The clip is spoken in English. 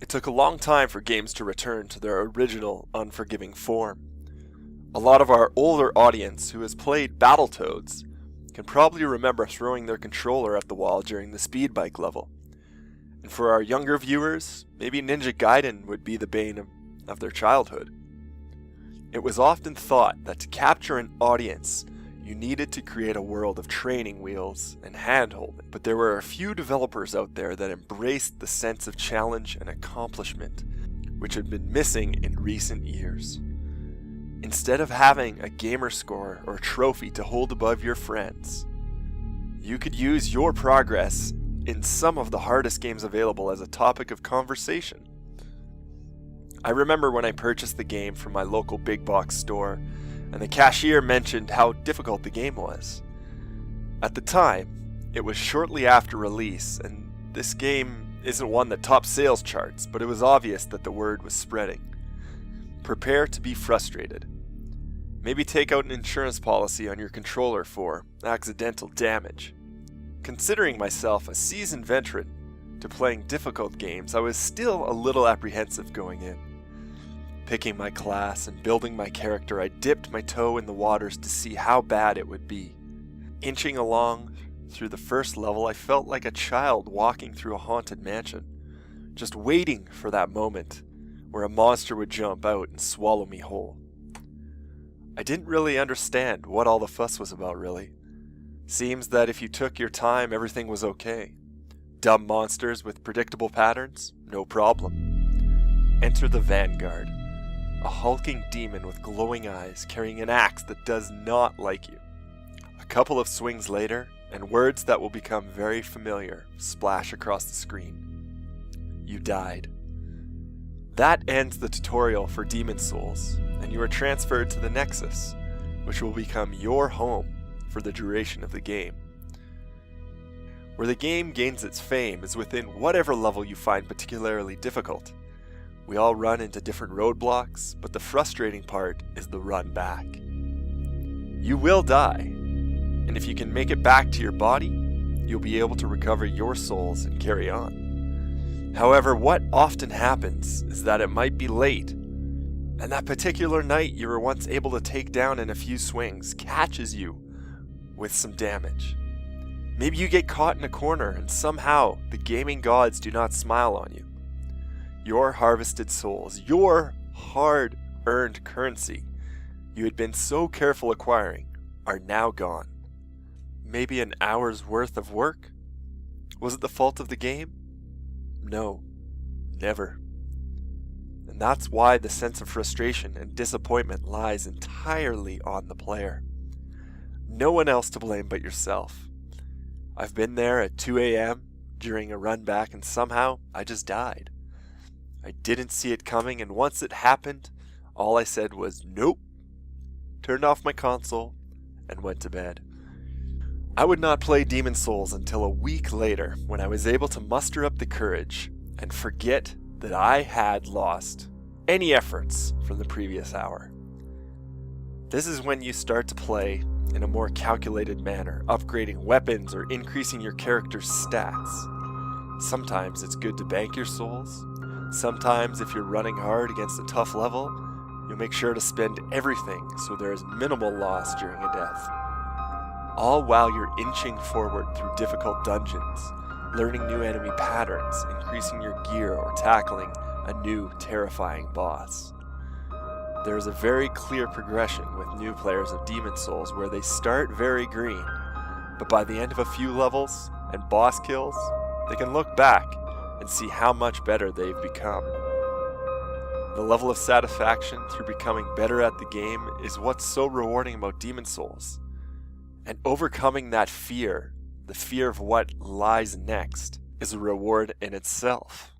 It took a long time for games to return to their original unforgiving form. A lot of our older audience who has played Battletoads can probably remember throwing their controller at the wall during the speed bike level. And for our younger viewers, maybe Ninja Gaiden would be the bane of their childhood. It was often thought that to capture an audience, you needed to create a world of training wheels and hand-holding, but there were a few developers out there that embraced the sense of challenge and accomplishment, which had been missing in recent years. Instead of having a gamer score or trophy to hold above your friends, you could use your progress in some of the hardest games available as a topic of conversation. I remember when I purchased the game from my local big box store, and the cashier mentioned how difficult the game was. At the time, it was shortly after release, and this game isn't one that topped sales charts, but it was obvious that the word was spreading. Prepare to be frustrated. Maybe take out an insurance policy on your controller for accidental damage. Considering myself a seasoned veteran to playing difficult games, I was still a little apprehensive going in. Picking my class and building my character, I dipped my toe in the waters to see how bad it would be. Inching along through the first level, I felt like a child walking through a haunted mansion, just waiting for that moment where a monster would jump out and swallow me whole. I didn't really understand what all the fuss was about, really. Seems that if you took your time, everything was okay. Dumb monsters with predictable patterns? No problem. Enter the Vanguard. A hulking demon with glowing eyes carrying an axe that does not like you. A couple of swings later, and words that will become very familiar splash across the screen. You died. That ends the tutorial for Demon Souls, and you are transferred to the Nexus, which will become your home for the duration of the game. Where the game gains its fame is within whatever level you find particularly difficult. We all run into different roadblocks, but the frustrating part is the run back. You will die, and if you can make it back to your body, you'll be able to recover your souls and carry on. However, what often happens is that it might be late, and that particular knight you were once able to take down in a few swings catches you with some damage. Maybe you get caught in a corner and somehow the gaming gods do not smile on you. Your harvested souls, your hard-earned currency you had been so careful acquiring, are now gone. Maybe an hour's worth of work? Was it the fault of the game? No, never. And that's why the sense of frustration and disappointment lies entirely on the player. No one else to blame but yourself. I've been there at 2 a.m. during a run back and somehow I just died. I didn't see it coming, and once it happened, all I said was nope, turned off my console, and went to bed. I would not play Demon Souls until a week later when I was able to muster up the courage and forget that I had lost any efforts from the previous hour. This is when you start to play in a more calculated manner, upgrading weapons or increasing your character's stats. Sometimes it's good to bank your souls. Sometimes if you're running hard against a tough level, you'll make sure to spend everything so there is minimal loss during a death. All while you're inching forward through difficult dungeons, learning new enemy patterns, increasing your gear, or tackling a new terrifying boss. There is a very clear progression with new players of Demon Souls where they start very green, but by the end of a few levels and boss kills, they can look back and see how much better they've become. The level of satisfaction through becoming better at the game is what's so rewarding about Demon Souls. And overcoming that fear, the fear of what lies next, is a reward in itself.